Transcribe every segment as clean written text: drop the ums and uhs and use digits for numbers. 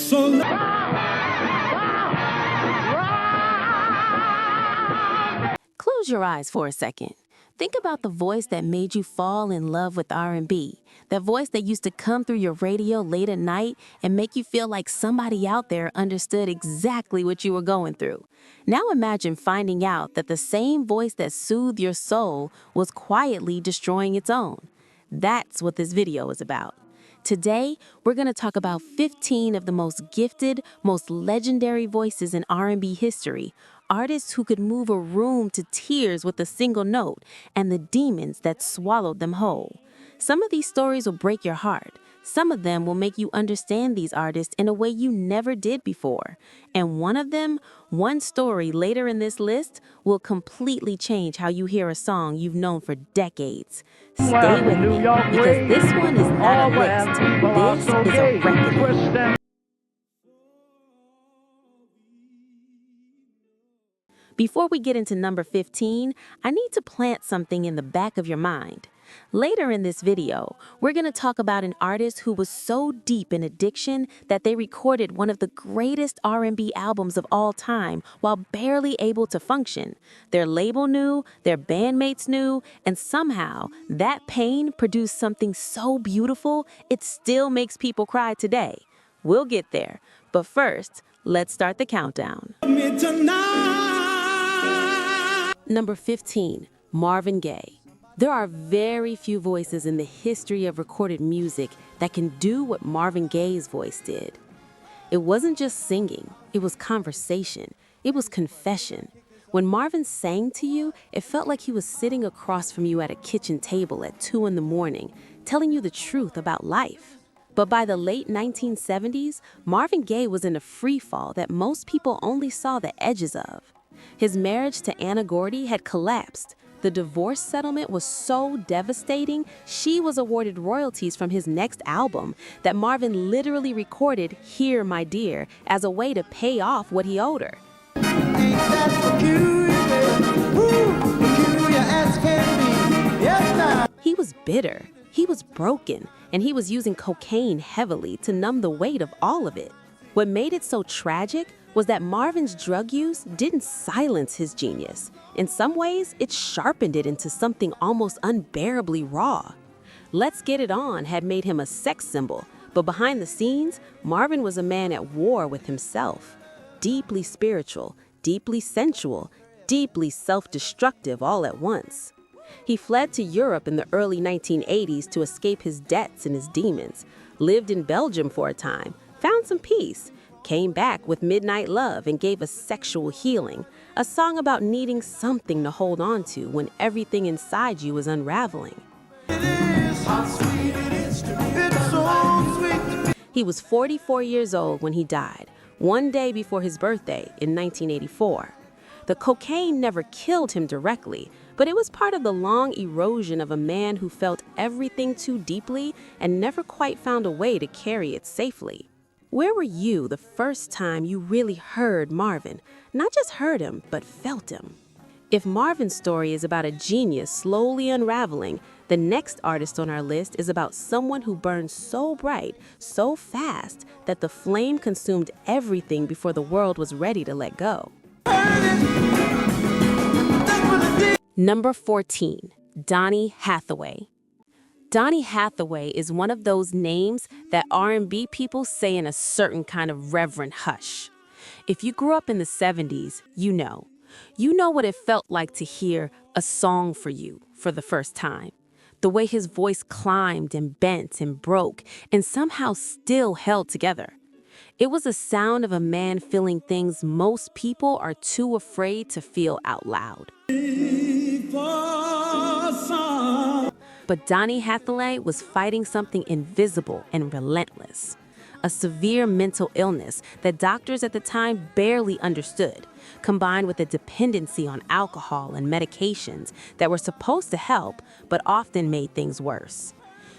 So Close your eyes for a second. Think about the voice that made you fall in love with R&B. That voice that used to come through your radio late at night and make you feel like somebody out there understood exactly what you were going through. Now imagine finding out that the same voice that soothed your soul was quietly destroying its own. That's what this video is about. Today, we're going to talk about 15 of the most gifted, most legendary voices in R&B history, artists who could move a room to tears with a single note, and the demons that swallowed them whole. Some of these stories will break your heart. Some of them will make you understand these artists in a way you never did before. And one story later in this list, will completely change how you hear a song you've known for decades. Stay with me, because this one is not a list. This is a reckoning. Before we get into number 15, I need to plant something in the back of your mind. Later in this video, we're going to talk about an artist who was so deep in addiction that they recorded one of the greatest R&B albums of all time while barely able to function. Their label knew, their bandmates knew, and somehow that pain produced something so beautiful it still makes people cry today. We'll get there, but first, let's start the countdown. Number 15, Marvin Gaye. There are very few voices in the history of recorded music that can do what Marvin Gaye's voice did. It wasn't just singing, it was conversation, it was confession. When Marvin sang to you, it felt like he was sitting across from you at a kitchen table at 2 in the morning, telling you the truth about life. But by the late 1970s, Marvin Gaye was in a free fall that most people only saw the edges of. His marriage to Anna Gordy had collapsed. The divorce settlement was so devastating, she was awarded royalties from his next album that Marvin literally recorded "Here, My Dear" as a way to pay off what he owed her. He was bitter, he was broken, and he was using cocaine heavily to numb the weight of all of it. What made it so tragic was that Marvin's drug use didn't silence his genius. In some ways, it sharpened it into something almost unbearably raw. Let's Get It On had made him a sex symbol, but behind the scenes, Marvin was a man at war with himself. Deeply spiritual, deeply sensual, deeply self-destructive all at once. He fled to Europe in the early 1980s to escape his debts and his demons, lived in Belgium for a time, found some peace, came back with Midnight Love and gave us Sexual Healing, a song about needing something to hold on to when everything inside you is unraveling. He was 44 years old when he died, one day before his birthday in 1984. The cocaine never killed him directly, but it was part of the long erosion of a man who felt everything too deeply and never quite found a way to carry it safely. Where were you the first time you really heard Marvin? Not just heard him, but felt him. If Marvin's story is about a genius slowly unraveling, the next artist on our list is about someone who burned so bright, so fast, that the flame consumed everything before the world was ready to let go. Number 14, Donny Hathaway. Donny Hathaway is one of those names that R&B people say in a certain kind of reverent hush. If you grew up in the 70s, you know. You know what it felt like to hear "A Song for You" for the first time. The way his voice climbed and bent and broke and somehow still held together. It was the sound of a man feeling things most people are too afraid to feel out loud. But Donny Hathaway was fighting something invisible and relentless. A severe mental illness that doctors at the time barely understood, combined with a dependency on alcohol and medications that were supposed to help, but often made things worse.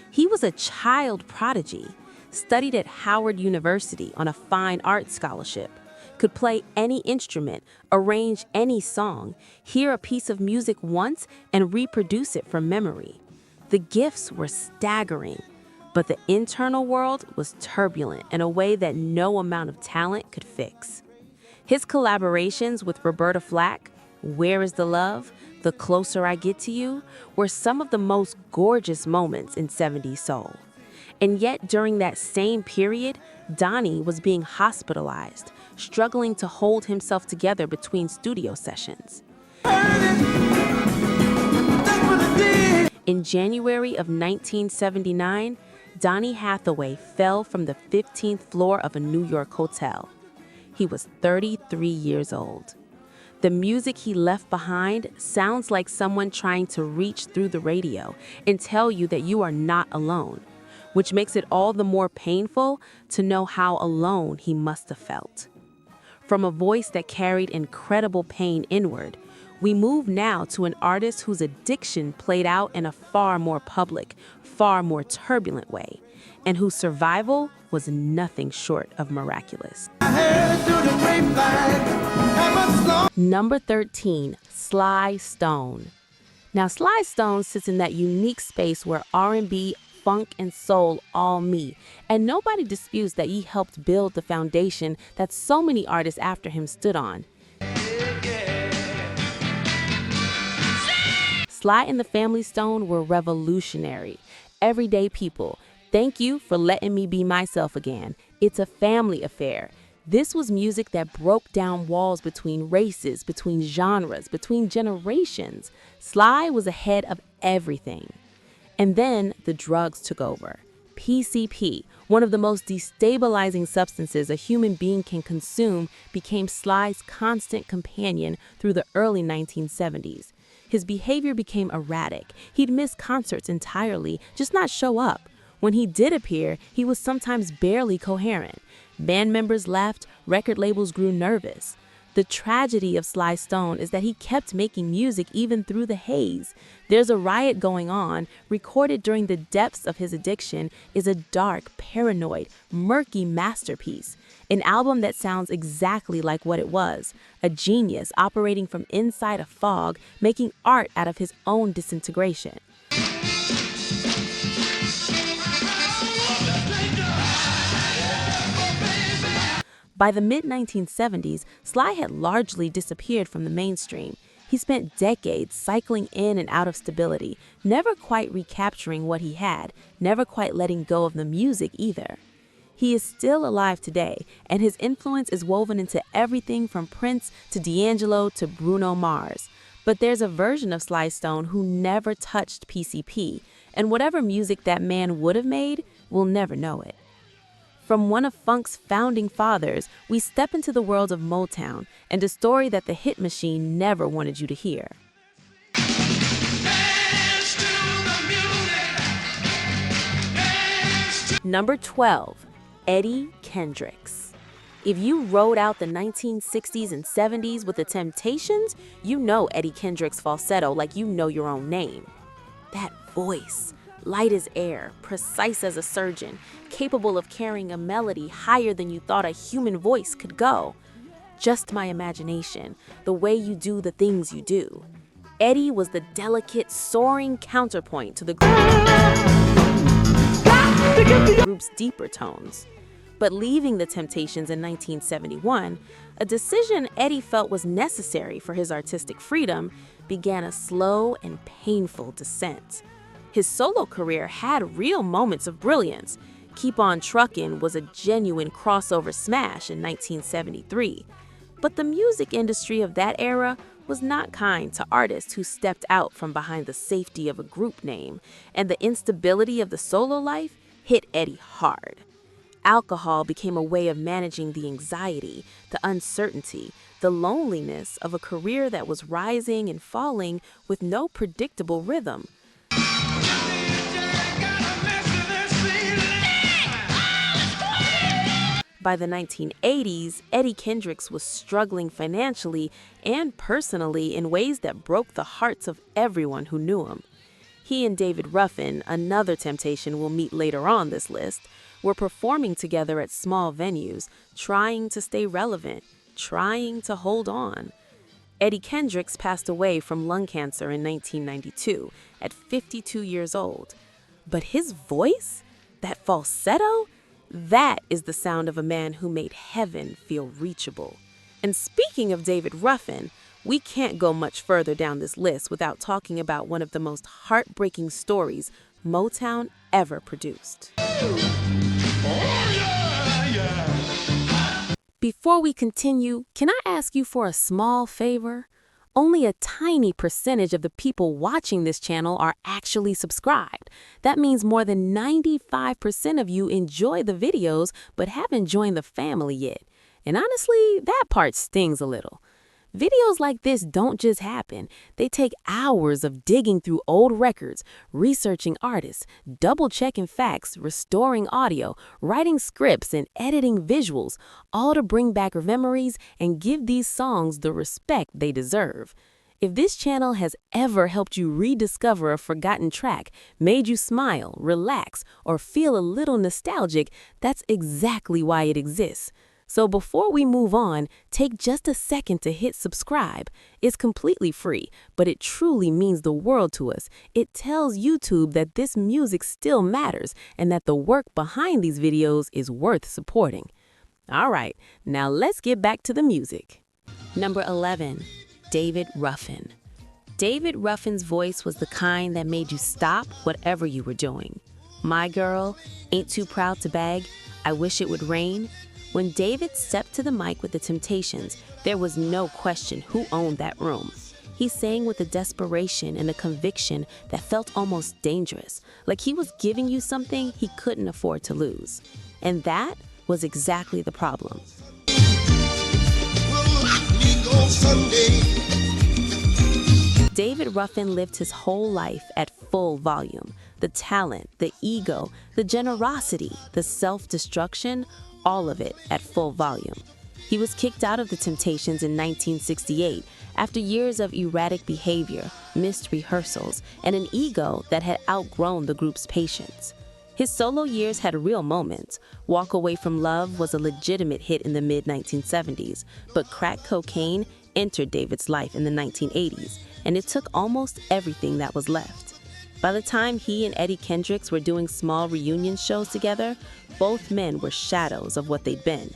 He was a child prodigy, studied at Howard University on a fine art scholarship, could play any instrument, arrange any song, hear a piece of music once, and reproduce it from memory. The gifts were staggering. But the internal world was turbulent in a way that no amount of talent could fix. His collaborations with Roberta Flack, Where Is the Love, The Closer I Get to You, were some of the most gorgeous moments in 70s soul. And yet, during that same period, Donny was being hospitalized, struggling to hold himself together between studio sessions. In January of 1979, Donny Hathaway fell from the 15th floor of a New York hotel. He was 33 years old. The music he left behind sounds like someone trying to reach through the radio and tell you that you are not alone, which makes it all the more painful to know how alone he must have felt. From a voice that carried incredible pain inward, we move now to an artist whose addiction played out in a far more public, far more turbulent way, and whose survival was nothing short of miraculous. Number 13, Sly Stone. Now, Sly Stone sits in that unique space where R&B, funk, and soul all meet, and nobody disputes that he helped build the foundation that so many artists after him stood on. Sly and the Family Stone were revolutionary. Everyday people, thank you for letting me be myself again. It's a family affair. This was music that broke down walls between races, between genres, between generations. Sly was ahead of everything. And then the drugs took over. PCP, one of the most destabilizing substances a human being can consume, became Sly's constant companion through the early 1970s. His behavior became erratic. He'd miss concerts entirely, just not show up. When he did appear, he was sometimes barely coherent. Band members left, record labels grew nervous. The tragedy of Sly Stone is that he kept making music even through the haze. There's a Riot Going On, recorded during the depths of his addiction, is a dark, paranoid, murky masterpiece. An album that sounds exactly like what it was, a genius operating from inside a fog, making art out of his own disintegration. By the mid-1970s, Sly had largely disappeared from the mainstream. He spent decades cycling in and out of stability, never quite recapturing what he had, never quite letting go of the music either. He is still alive today, and his influence is woven into everything from Prince to D'Angelo to Bruno Mars. But there's a version of Sly Stone who never touched PCP, and whatever music that man would have made, we'll never know it. From one of funk's founding fathers, we step into the world of Motown and a story that the hit machine never wanted you to hear. Number 12, Eddie Kendricks. If you rode out the 1960s and 70s with the Temptations, you know Eddie Kendricks' falsetto like you know your own name. That voice, light as air, precise as a surgeon, capable of carrying a melody higher than you thought a human voice could go. Just my imagination, the way you do the things you do. Eddie was the delicate, soaring counterpoint to the group's deeper tones. But leaving the Temptations in 1971, a decision Eddie felt was necessary for his artistic freedom, began a slow and painful descent. His solo career had real moments of brilliance. Keep On Truckin' was a genuine crossover smash in 1973. But the music industry of that era was not kind to artists who stepped out from behind the safety of a group name, and the instability of the solo life hit Eddie hard. Alcohol became a way of managing the anxiety, the uncertainty, the loneliness of a career that was rising and falling with no predictable rhythm. By the 1980s, Eddie Kendricks was struggling financially and personally in ways that broke the hearts of everyone who knew him. He and David Ruffin, another Temptation we'll meet later on this list, were performing together at small venues, trying to stay relevant, trying to hold on. Eddie Kendricks passed away from lung cancer in 1992 at 52 years old. But his voice? That falsetto? That is the sound of a man who made heaven feel reachable. And speaking of David Ruffin, we can't go much further down this list without talking about one of the most heartbreaking stories Motown ever produced. Before we continue, can I ask you for a small favor? Only a tiny percentage of the people watching this channel are actually subscribed. That means more than 95% of you enjoy the videos but haven't joined the family yet. And honestly, that part stings a little. Videos like this don't just happen. They take hours of digging through old records, researching artists, double-checking facts, restoring audio, writing scripts, and editing visuals, all to bring back memories and give these songs the respect they deserve. If this channel has ever helped you rediscover a forgotten track, made you smile, relax, or feel a little nostalgic, that's exactly why it exists. So before we move on, take just a second to hit subscribe. It's completely free, but it truly means the world to us. It tells YouTube that this music still matters and that the work behind these videos is worth supporting. All right, now let's get back to the music. Number 11, David Ruffin. David Ruffin's voice was the kind that made you stop whatever you were doing. My Girl, Ain't Too Proud to Beg, I Wish It Would Rain. When David stepped to the mic with the Temptations, there was no question who owned that room. He sang with a desperation and a conviction that felt almost dangerous, like he was giving you something he couldn't afford to lose. And that was exactly the problem. David Ruffin lived his whole life at full volume. The talent, the ego, the generosity, the self-destruction, all of it at full volume. He was kicked out of the Temptations in 1968 after years of erratic behavior, missed rehearsals, and an ego that had outgrown the group's patience. His solo years had real moments. Walk Away from Love was a legitimate hit in the mid-1970s, but crack cocaine entered David's life in the 1980s, and it took almost everything that was left. By the time he and Eddie Kendricks were doing small reunion shows together, both men were shadows of what they'd been.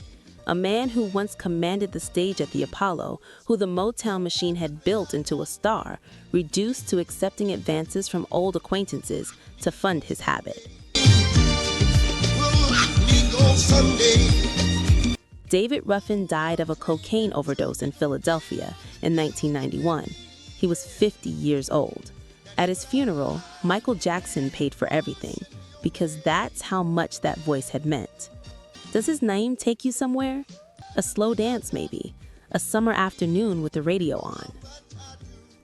A man who once commanded the stage at the Apollo, who the Motown machine had built into a star, reduced to accepting advances from old acquaintances to fund his habit. David Ruffin died of a cocaine overdose in Philadelphia in 1991. He was 50 years old. At his funeral, Michael Jackson paid for everything, because that's how much that voice had meant. Does his name take you somewhere? A slow dance, maybe. A summer afternoon with the radio on.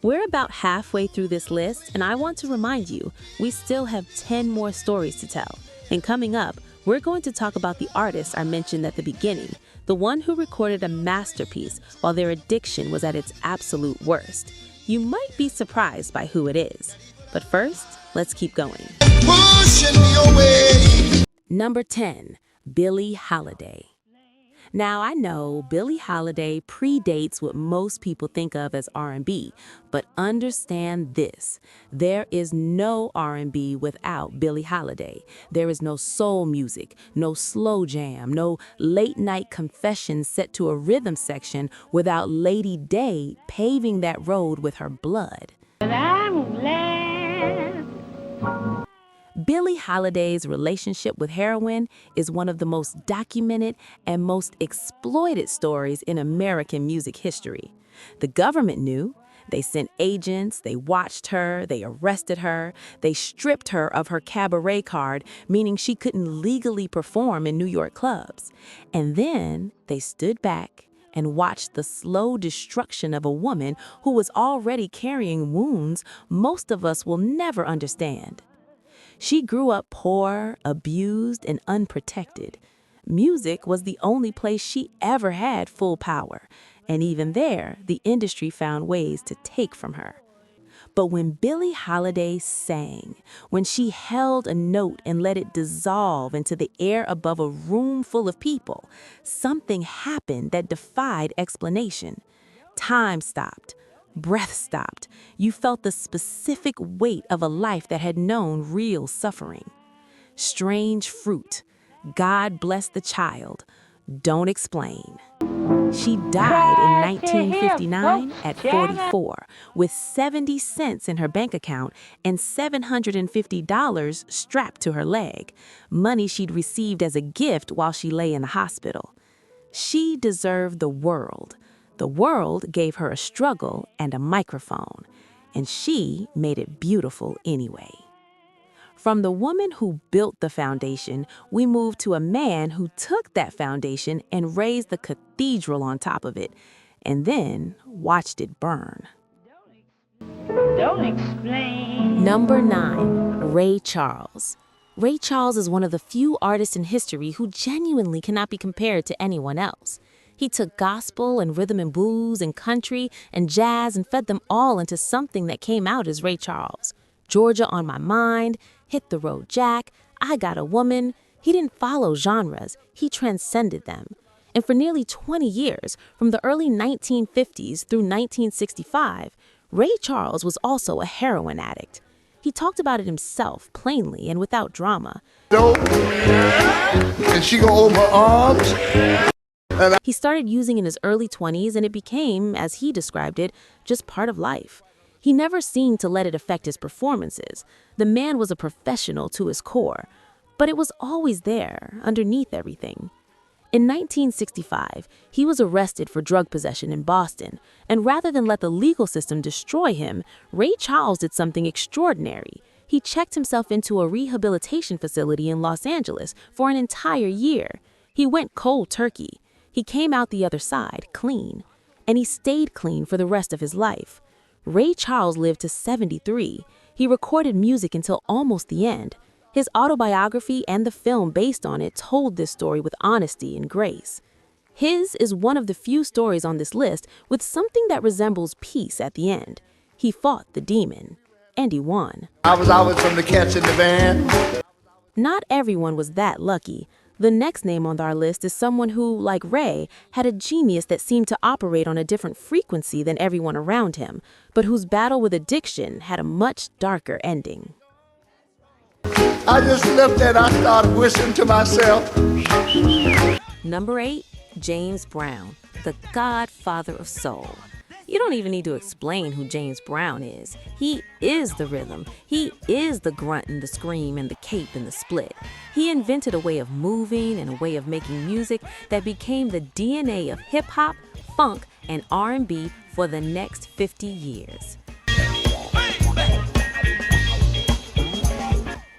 We're about halfway through this list, and I want to remind you, we still have 10 more stories to tell. And coming up, we're going to talk about the artist I mentioned at the beginning, the one who recorded a masterpiece while their addiction was at its absolute worst. You might be surprised by who it is. But first, let's keep going. Number 10, Billie Holiday. Now, I know Billie Holiday predates what most people think of as R&B, but understand this. There is no R&B without Billie Holiday. There is no soul music, no slow jam, no late-night confessions set to a rhythm section without Lady Day paving that road with her blood. And I'm glad. Billie Holiday's relationship with heroin is one of the most documented and most exploited stories in American music history. The government knew. They sent agents, they watched her, they arrested her, they stripped her of her cabaret card, meaning she couldn't legally perform in New York clubs. And then they stood back and watched the slow destruction of a woman who was already carrying wounds most of us will never understand. She grew up poor, abused, and unprotected. Music was the only place she ever had full power, and even there, the industry found ways to take from her. But when Billie Holiday sang, when she held a note and let it dissolve into the air above a room full of people, something happened that defied explanation. Time stopped. Breath stopped. You felt the specific weight of a life that had known real suffering. Strange Fruit, God Bless the Child, Don't Explain. She died in 1959 at 44 with 70 cents in her bank account and $750 strapped to her leg, money she'd received as a gift while she lay in the hospital. She deserved the world. The world gave her a struggle and a microphone, and she made it beautiful anyway. From the woman who built the foundation, we move to a man who took that foundation and raised the cathedral on top of it, and then watched it burn. Don't explain. Number 9, Ray Charles. Ray Charles is one of the few artists in history who genuinely cannot be compared to anyone else. He took gospel and rhythm and blues and country and jazz and fed them all into something that came out as Ray Charles. Georgia on My Mind, Hit the Road Jack, I Got a Woman. He didn't follow genres, he transcended them. And for nearly 20 years, from the early 1950s through 1965, Ray Charles was also a heroin addict. He talked about it himself, plainly and without drama. And she go over her arms. He started using in his early 20s, and it became, as he described it, just part of life. He never seemed to let it affect his performances. The man was a professional to his core, but it was always there, underneath everything. In 1965, he was arrested for drug possession in Boston, and rather than let the legal system destroy him, Ray Charles did something extraordinary. He checked himself into a rehabilitation facility in Los Angeles for an entire year. He went cold turkey. He came out the other side, clean, and he stayed clean for the rest of his life. Ray Charles lived to 73. He recorded music until almost the end. His autobiography and the film based on it told this story with honesty and grace. His is one of the few stories on this list with something that resembles peace at the end. He fought the demon, and he won. I was always from the cats in the band. Not everyone was that lucky. The next name on our list is someone who, like Ray, had a genius that seemed to operate on a different frequency than everyone around him, but whose battle with addiction had a much darker ending. I just left that, I started whistling to myself. Number 8, James Brown, the godfather of soul. You don't even need to explain who James Brown is. He is the rhythm. He is the grunt and the scream and the cape and the split. He invented a way of moving and a way of making music that became the DNA of hip-hop, funk, and R&B for the next 50 years.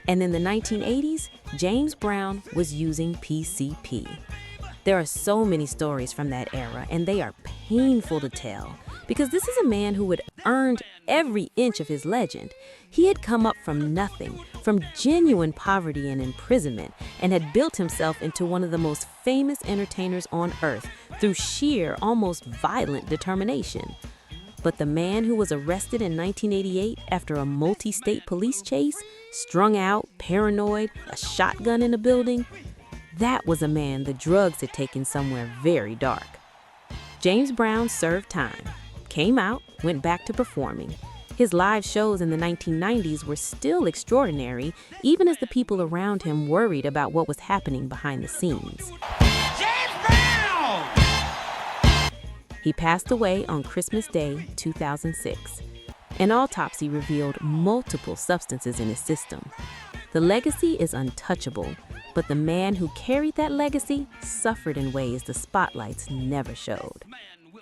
And in the 1980s, James Brown was using PCP. There are so many stories from that era, and they are painful to tell, because this is a man who had earned every inch of his legend. He had come up from nothing, from genuine poverty and imprisonment, and had built himself into one of the most famous entertainers on earth through sheer, almost violent determination. But the man who was arrested in 1988 after a multi-state police chase, strung out, paranoid, a shotgun in a building, that was a man the drugs had taken somewhere very dark. James Brown served time, came out, went back to performing. His live shows in the 1990s were still extraordinary, even as the people around him worried about what was happening behind the scenes. James Brown! He passed away on Christmas Day, 2006. An autopsy revealed multiple substances in his system. The legacy is untouchable, but the man who carried that legacy suffered in ways the spotlights never showed.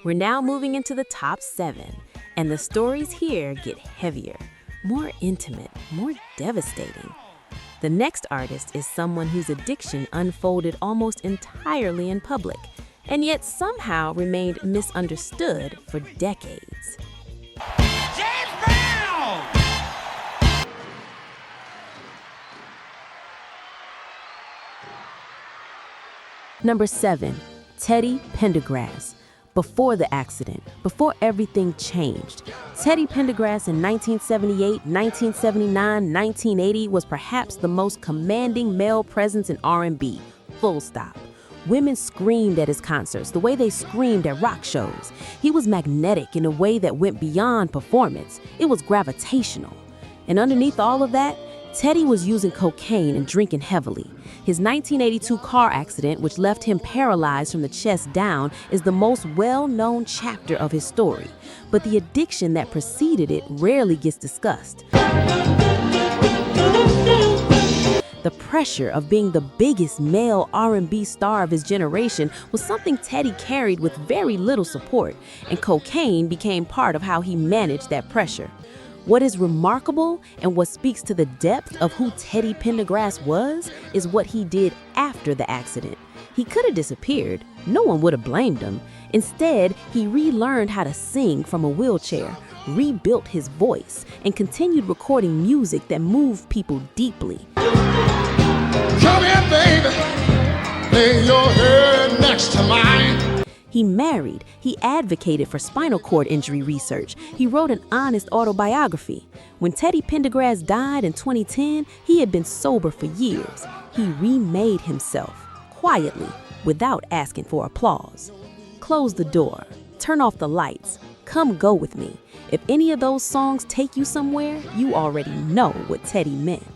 We're now moving into the top 7, and the stories here get heavier, more intimate, more devastating. The next artist is someone whose addiction unfolded almost entirely in public, and yet somehow remained misunderstood for decades. James Brown! Number 7, Teddy Pendergrass. Before the accident, before everything changed, Teddy Pendergrass in 1978, 1979, 1980 was perhaps the most commanding male presence in R&B, full stop. Women screamed at his concerts the way they screamed at rock shows. He was magnetic in a way that went beyond performance. It was gravitational. And underneath all of that, Teddy was using cocaine and drinking heavily. His 1982 car accident, which left him paralyzed from the chest down, is the most well-known chapter of his story. But the addiction that preceded it rarely gets discussed. The pressure of being the biggest male R&B star of his generation was something Teddy carried with very little support, and cocaine became part of how he managed that pressure. What is remarkable and what speaks to the depth of who Teddy Pendergrass was is what he did after the accident. He could have disappeared. No one would have blamed him. Instead, he relearned how to sing from a wheelchair, rebuilt his voice, and continued recording music that moved people deeply. Come here, baby. Lay your head next to mine. He married, he advocated for spinal cord injury research, he wrote an honest autobiography. When Teddy Pendergrass died in 2010, he had been sober for years. He remade himself, quietly, without asking for applause. Close the door, turn off the lights, come go with me. If any of those songs take you somewhere, you already know what Teddy meant.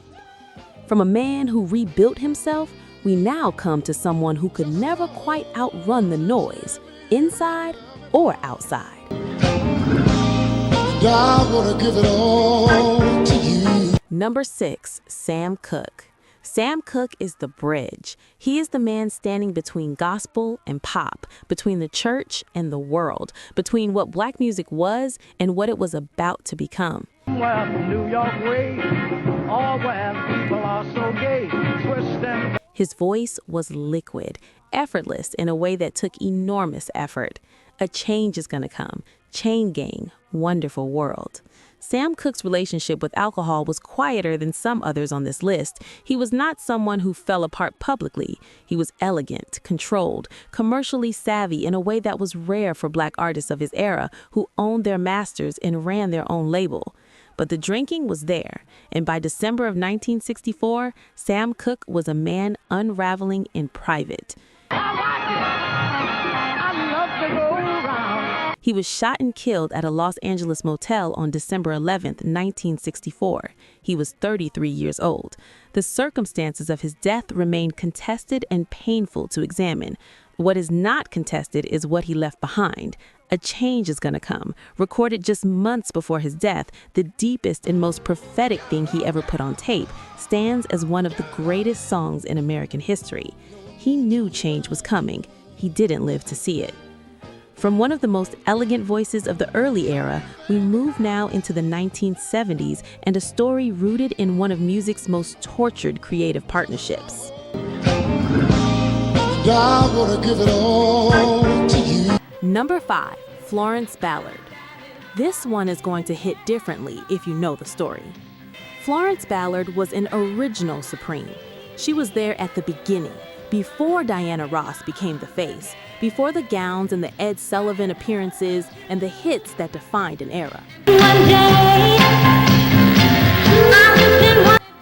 From a man who rebuilt himself, we now come to someone who could never quite outrun the noise, inside or outside. I wanna give it all to you. Number 6, Sam Cooke. Sam Cooke is the bridge. He is the man standing between gospel and pop, between the church and the world, between what black music was and what it was about to become. Well, New York way, all where people are so gay, twisting. His voice was liquid, effortless in a way that took enormous effort. A change is gonna come. Chain Gang, Wonderful World. Sam Cooke's relationship with alcohol was quieter than some others on this list. He was not someone who fell apart publicly. He was elegant, controlled, commercially savvy in a way that was rare for black artists of his era who owned their masters and ran their own label. But the drinking was there, and by December of 1964, Sam Cooke was a man unraveling in private. He was shot and killed at a Los Angeles motel on December 11th, 1964. He was 33 years old. The circumstances of his death remain contested and painful to examine. What is not contested is what he left behind. A change is going to come. Recorded just months before his death, the deepest and most prophetic thing he ever put on tape stands as one of the greatest songs in American history. He knew change was coming. He didn't live to see it. From one of the most elegant voices of the early era, we move now into the 1970s and a story rooted in one of music's most tortured creative partnerships. I wanna give it all to you. Number 5, Florence Ballard. This one is going to hit differently if you know the story. Florence Ballard was an original Supreme. She was there at the beginning, before Diana Ross became the face, before the gowns and the Ed Sullivan appearances and the hits that defined an era.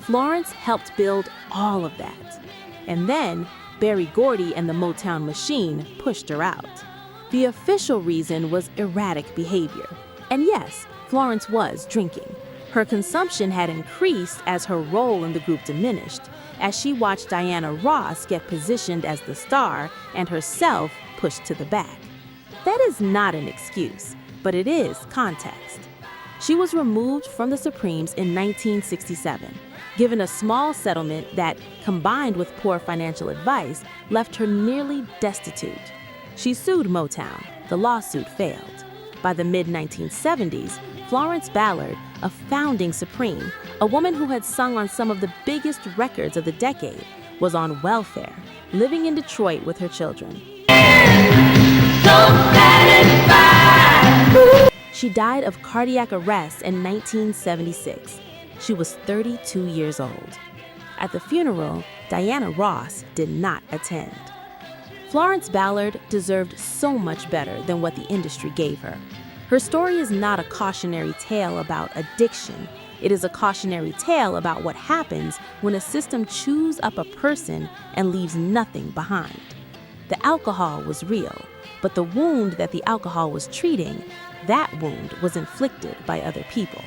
Florence helped build all of that. And then Berry Gordy and the Motown Machine pushed her out. The official reason was erratic behavior. And yes, Florence was drinking. Her consumption had increased as her role in the group diminished, as she watched Diana Ross get positioned as the star and herself pushed to the back. That is not an excuse, but it is context. She was removed from the Supremes in 1967, given a small settlement that, combined with poor financial advice, left her nearly destitute. She sued Motown. The lawsuit failed. By the mid-1970s, Florence Ballard, a founding Supreme, a woman who had sung on some of the biggest records of the decade, was on welfare, living in Detroit with her children. She died of cardiac arrest in 1976. She was 32 years old. At the funeral, Diana Ross did not attend. Florence Ballard deserved so much better than what the industry gave her. Her story is not a cautionary tale about addiction. It is a cautionary tale about what happens when a system chews up a person and leaves nothing behind. The alcohol was real, but the wound that the alcohol was treating, that wound was inflicted by other people.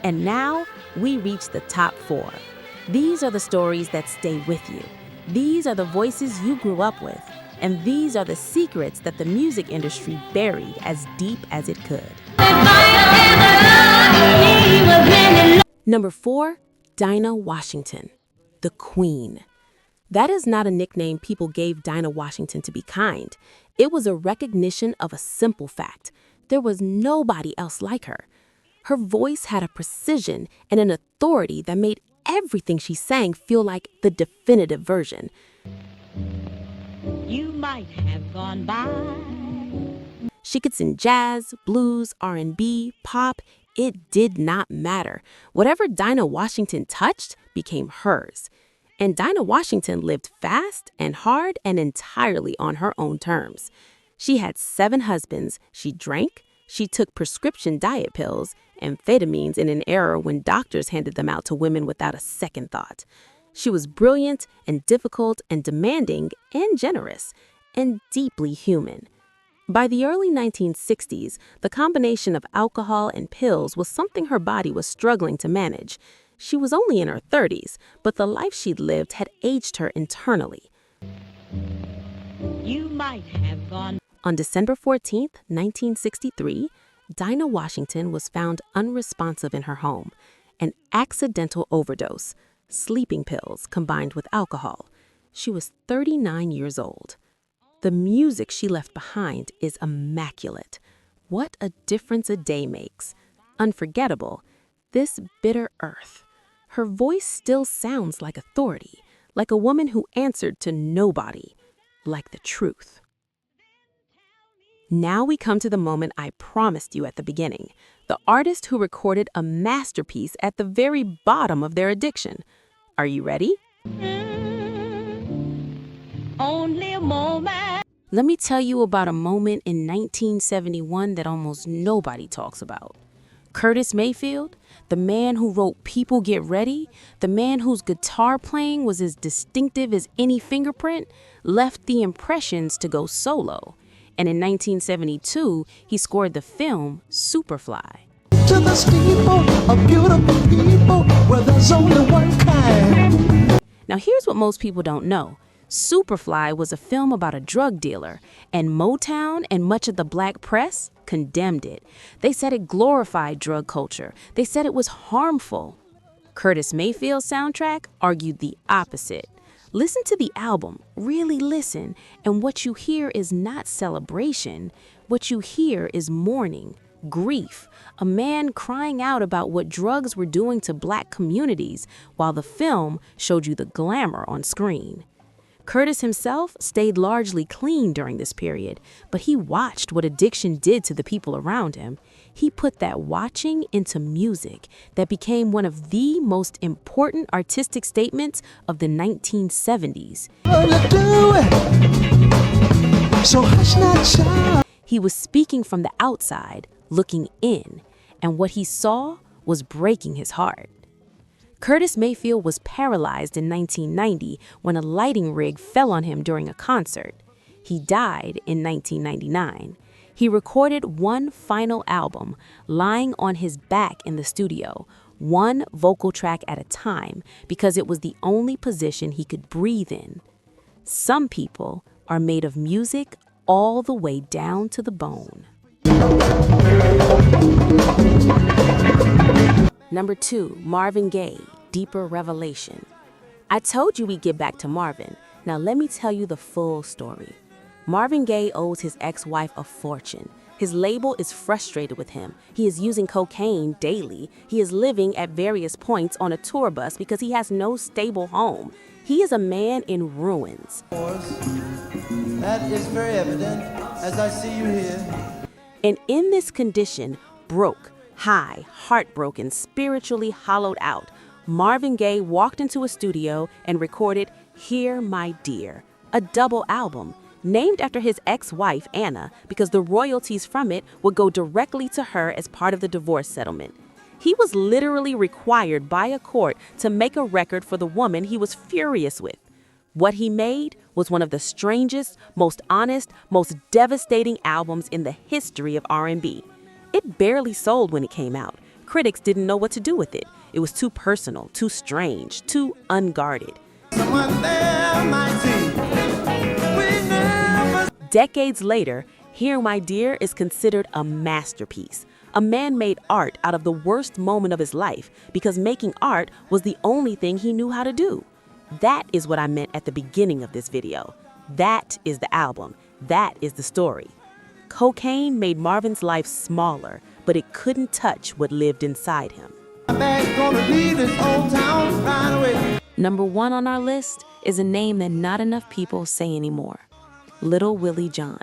And now, we reach the top 4. These are the stories that stay with you. These are the voices you grew up with. And these are the secrets that the music industry buried as deep as it could. Number 4, Dinah Washington, the Queen. That is not a nickname people gave Dinah Washington to be kind. It was a recognition of a simple fact. There was nobody else like her. Her voice had a precision and an authority that made everything she sang feel like the definitive version. You might have gone by. She could sing jazz, blues, R&B, pop. It did not matter. Whatever Dinah Washington touched became hers. And Dinah Washington lived fast and hard and entirely on her own terms. She had 7 husbands, she drank, she took prescription diet pills, amphetamines in an era when doctors handed them out to women without a second thought. She was brilliant and difficult and demanding and generous and deeply human. By the early 1960s, the combination of alcohol and pills was something her body was struggling to manage. She was only in her 30s, but the life she'd lived had aged her internally. You might have gone. On December 14, 1963, Dinah Washington was found unresponsive in her home, an accidental overdose, sleeping pills combined with alcohol. She was 39 years old. The music she left behind is immaculate. What a difference a day makes. Unforgettable. This bitter earth. Her voice still sounds like authority, like a woman who answered to nobody, like the truth. Now we come to the moment I promised you at the beginning, the artist who recorded a masterpiece at the very bottom of their addiction. Are you ready? Only a moment. Let me tell you about a moment in 1971 that almost nobody talks about. Curtis Mayfield, the man who wrote People Get Ready, the man whose guitar playing was as distinctive as any fingerprint, left the Impressions to go solo. And in 1972, he scored the film Superfly. To the steeple of beautiful people where there's only one kind. Now here's what most people don't know. Superfly was a film about a drug dealer, and Motown and much of the black press condemned it. They said it glorified drug culture. They said it was harmful. Curtis Mayfield's soundtrack argued the opposite. Listen to the album, really listen, and what you hear is not celebration. What you hear is mourning, grief, a man crying out about what drugs were doing to black communities, while the film showed you the glamour on screen. Curtis himself stayed largely clean during this period, but he watched what addiction did to the people around him. He put that watching into music that became one of the most important artistic statements of the 1970s. So hush not, child. He was speaking from the outside, looking in, and what he saw was breaking his heart. Curtis Mayfield was paralyzed in 1990 when a lighting rig fell on him during a concert. He died in 1999. He recorded one final album, lying on his back in the studio, one vocal track at a time, because it was the only position he could breathe in. Some people are made of music all the way down to the bone. Number 2, Marvin Gaye, Deeper Revelation. I told you we'd get back to Marvin. Now let me tell you the full story. Marvin Gaye owes his ex-wife a fortune. His label is frustrated with him. He is using cocaine daily. He is living at various points on a tour bus because he has no stable home. He is a man in ruins. That is very evident as I see you here. And in this condition, broke, high, heartbroken, spiritually hollowed out, Marvin Gaye walked into a studio and recorded Here My Dear, a double album, named after his ex-wife, Anna, because the royalties from it would go directly to her as part of the divorce settlement. He was literally required by a court to make a record for the woman he was furious with. What he made was one of the strangest, most honest, most devastating albums in the history of R&B. It barely sold when it came out. critics didn't know what to do with it. It was too personal, too strange, too unguarded. Someone there might see. We never. Decades later, Here My Dear is considered a masterpiece. A man made art out of the worst moment of his life because making art was the only thing he knew how to do. That is what I meant at the beginning of this video. That is the album. That is the story. Cocaine made Marvin's life smaller, but it couldn't touch what lived inside him. Gonna leave this old town right away. Number 1 on our list is a name that not enough people say anymore. Little Willie John.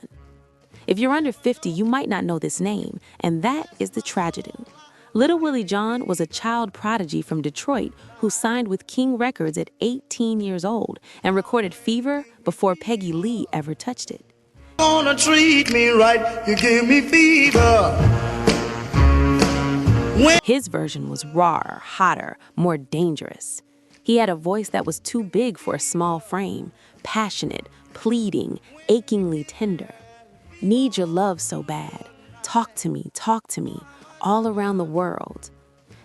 If you're under 50, you might not know this name, and that is the tragedy. Little Willie John was a child prodigy from Detroit who signed with King Records at 18 years old and recorded Fever before Peggy Lee ever touched it. Gonna treat me right, you give me fever. His version was rawer, hotter, more dangerous. He had a voice that was too big for a small frame, passionate, pleading, achingly tender. Need your love so bad. Talk to me, all around the world.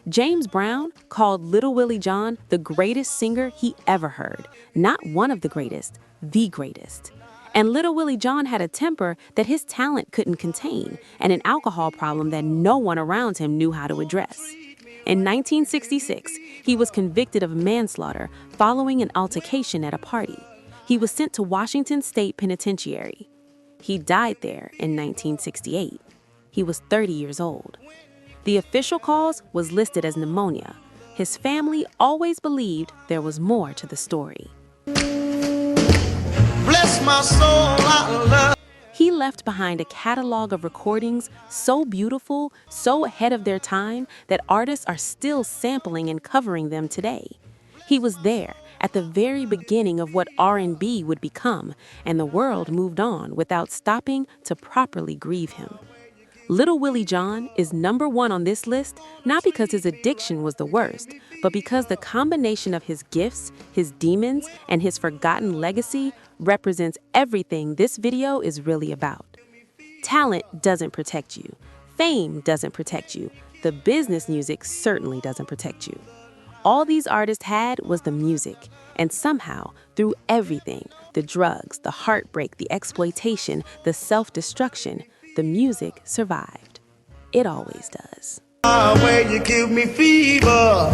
James Brown called Little Willie John the greatest singer he ever heard. Not one of the greatest, the greatest. And Little Willie John had a temper that his talent couldn't contain and an alcohol problem that no one around him knew how to address. In 1966, he was convicted of manslaughter following an altercation at a party. He was sent to Washington State Penitentiary. He died there in 1968. He was 30 years old. The official cause was listed as pneumonia. His family always believed there was more to the story. Bless my soul, I love. He left behind a catalog of recordings so beautiful, so ahead of their time, that artists are still sampling and covering them today. He was there at the very beginning of what R&B would become, and the world moved on without stopping to properly grieve him. Little Willie John is number 1 on this list, not because his addiction was the worst, but because the combination of his gifts, his demons, and his forgotten legacy represents everything this video is really about. Talent doesn't protect you. Fame doesn't protect you. The business music certainly doesn't protect you. All these artists had was the music, and somehow, through everything, the drugs, the heartbreak, the exploitation, the self-destruction, the music survived. It always does. Where you give me fever.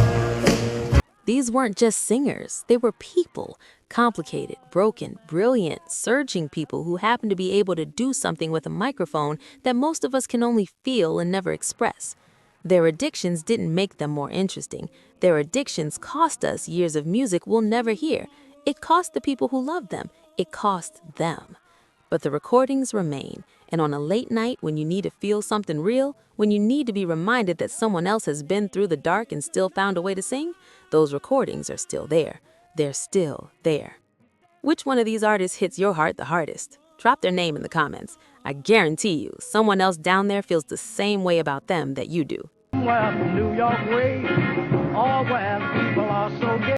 These weren't just singers, they were people. Complicated, broken, brilliant, surging people who happen to be able to do something with a microphone that most of us can only feel and never express. Their addictions didn't make them more interesting. Their addictions cost us years of music we'll never hear. It cost the people who loved them. It cost them. But the recordings remain, and on a late night when you need to feel something real, when you need to be reminded that someone else has been through the dark and still found a way to sing, those recordings are still there. They're still there. Which one of these artists hits your heart the hardest? Drop their name in the comments. I guarantee you, someone else down there feels the same way about them that you do. Well, New York way, all where people are so gay.